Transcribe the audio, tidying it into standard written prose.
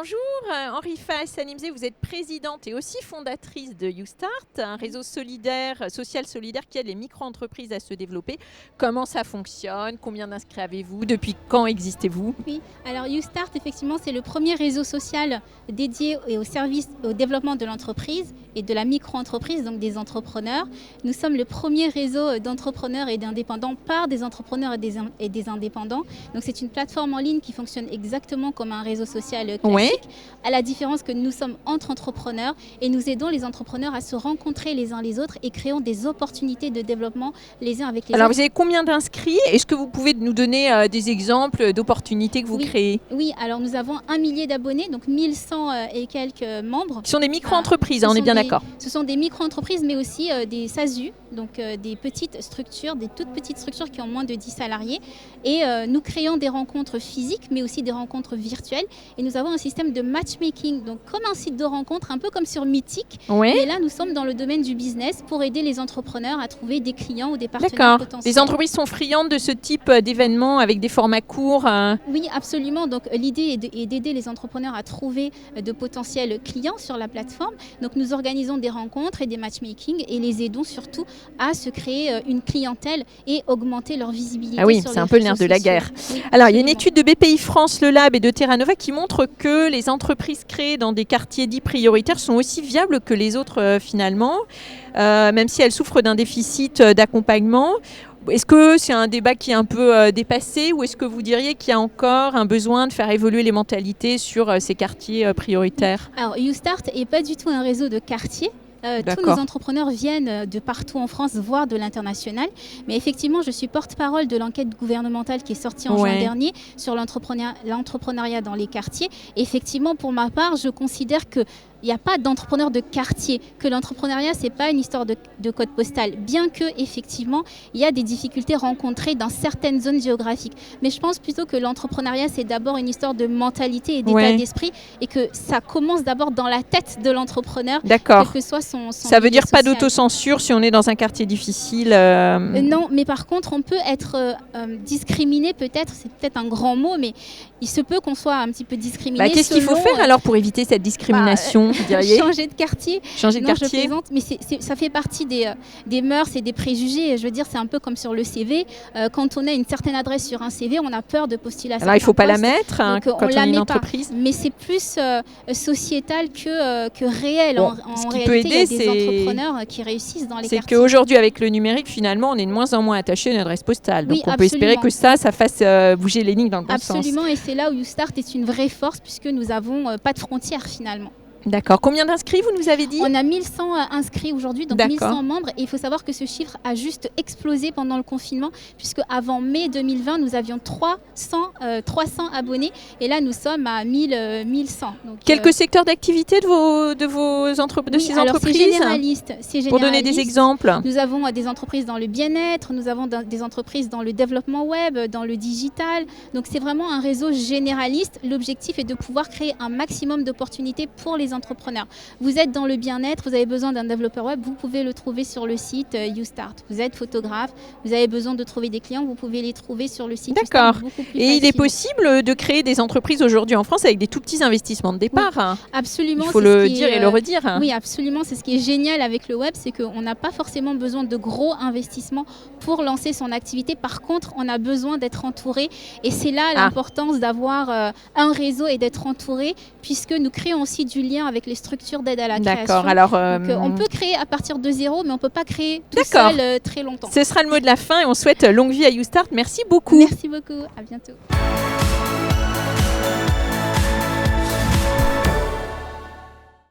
Bonjour, Henri Faes-Sanimzé, vous êtes présidente et aussi fondatrice de YouStart, un réseau solidaire, social solidaire qui aide les micro-entreprises à se développer. Comment ça fonctionne? Combien d'inscrits avez-vous? Depuis quand existez-vous? Oui, alors YouStart, effectivement, c'est le premier réseau social dédié au service, au développement de l'entreprise et de la micro-entreprise, donc des entrepreneurs. Nous sommes le premier réseau d'entrepreneurs et d'indépendants par des entrepreneurs et des indépendants. Donc c'est une plateforme en ligne qui fonctionne exactement comme un réseau social classique, Oui. à la différence que nous sommes entre entrepreneurs et nous aidons les entrepreneurs à se rencontrer les uns les autres et créons des opportunités de développement les uns avec les Alors autres. vous avez combien d'inscrits? Est-ce que vous pouvez nous donner des exemples d'opportunités que vous créez? Oui, alors nous avons 1 millier d'abonnés, donc 1100 et quelques membres. Qui sont des micro-entreprises, on est bien d'accord. Ce sont des micro-entreprises, mais aussi des SASU, donc des petites structures, des toutes petites structures qui ont moins de 10 salariés. Et nous créons des rencontres physiques, mais aussi des rencontres virtuelles. Et nous avons un système de matchmaking, donc comme un site de rencontre, un peu comme sur Mythique. Oui. Mais là, nous sommes dans le domaine du business pour aider les entrepreneurs à trouver des clients ou des partenaires D'accord. potentiels. Les entreprises sont friandes de ce type d'événements avec des formats courts. Oui, absolument. Donc l'idée est d'aider les entrepreneurs à trouver de potentiels clients sur la plateforme. Donc nous organisons des rencontres et des matchmaking et les aidons surtout à se créer une clientèle et augmenter leur visibilité. Ah oui, sur c'est les un peu le nerf réseaux de la sociaux. guerre. Oui, Alors, il y a une absolument. étude de BPI France, Le Lab et de Terra Nova qui montre que les entreprises créées dans des quartiers dits prioritaires sont aussi viables que les autres finalement, même si elles souffrent d'un déficit d'accompagnement. Est-ce que c'est un débat qui est un peu dépassé ou est-ce que vous diriez qu'il y a encore un besoin de faire évoluer les mentalités sur ces quartiers prioritaires? Alors YouStart n'est pas du tout un réseau de quartier. Tous nos entrepreneurs viennent de partout en France, voire de l'international. Mais effectivement, je suis porte-parole de l'enquête gouvernementale qui est sortie en juin dernier sur l'entrepreneuriat dans les quartiers. Et effectivement, pour ma part, je considère que il n'y a pas d'entrepreneur de quartier, que l'entrepreneuriat, ce n'est pas une histoire de code postal, bien que effectivement, il y a des difficultés rencontrées dans certaines zones géographiques. Mais je pense plutôt que l'entrepreneuriat, c'est d'abord une histoire de mentalité et d'état d'esprit, et que ça commence d'abord dans la tête de l'entrepreneur, D'accord. quel que soit son Ça veut dire milieu pas social. d'autocensure si on est dans un quartier difficile Non, mais par contre, on peut être discriminé peut-être, c'est peut-être un grand mot, mais il se peut qu'on soit un petit peu discriminé. Qu'est-ce qu'il faut faire alors pour éviter cette discrimination, vous diriez? Changer de quartier. Changer de Non, je quartier. plaisante, mais ça fait partie des mœurs et des préjugés. Je veux dire, c'est un peu comme sur le CV. Quand on a une certaine adresse sur un CV, on a peur de postuler à certains Alors il ne faut pas la postes. mettre Donc, quand on on la est une met entreprise. pas. Mais c'est plus sociétal que réel. Bon, en ce qui réalité, peut il y a aider, des entrepreneurs qui réussissent dans les C'est quartiers. qu'aujourd'hui, avec le numérique, finalement, on est de moins en moins attaché à une adresse postale. Donc, Oui, on peut espérer que ça fasse bouger les lignes dans le bon sens. Absolument, et c'est là où YouStart est une vraie force, puisque nous n'avons pas de frontières finalement. D'accord. Combien d'inscrits, vous nous avez dit? On a 1100 inscrits aujourd'hui, donc 1100 membres. Et il faut savoir que ce chiffre a juste explosé pendant le confinement, puisque avant mai 2020, nous avions 300 abonnés. Et là, nous sommes à 1100. Donc, quelques secteurs d'activité de ces entreprises? C'est généraliste. Pour donner des exemples. Nous avons des entreprises dans le bien-être, nous avons des entreprises dans le développement web, dans le digital. Donc c'est vraiment un réseau généraliste. L'objectif est de pouvoir créer un maximum d'opportunités pour les entrepreneurs. Vous êtes dans le bien-être, vous avez besoin d'un développeur web, vous pouvez le trouver sur le site YouStart. Vous êtes photographe, vous avez besoin de trouver des clients, vous pouvez les trouver sur le site YouStart. D'accord. Et il est possible de créer des entreprises aujourd'hui en France avec des tout petits investissements de départ. Oui, absolument. Il faut le dire et le redire. Oui, absolument. C'est ce qui est génial avec le web, c'est qu'on n'a pas forcément besoin de gros investissements pour lancer son activité. Par contre, on a besoin d'être entouré. Et c'est là l'importance d'avoir un réseau et d'être entouré, puisque nous créons aussi du lien avec les structures d'aide à la création. D'accord. Alors, donc, on peut créer à partir de zéro, mais on ne peut pas créer tout seul très longtemps. Ce sera le mot de la fin et on souhaite longue vie à YouStart. Merci beaucoup. Merci beaucoup. À bientôt.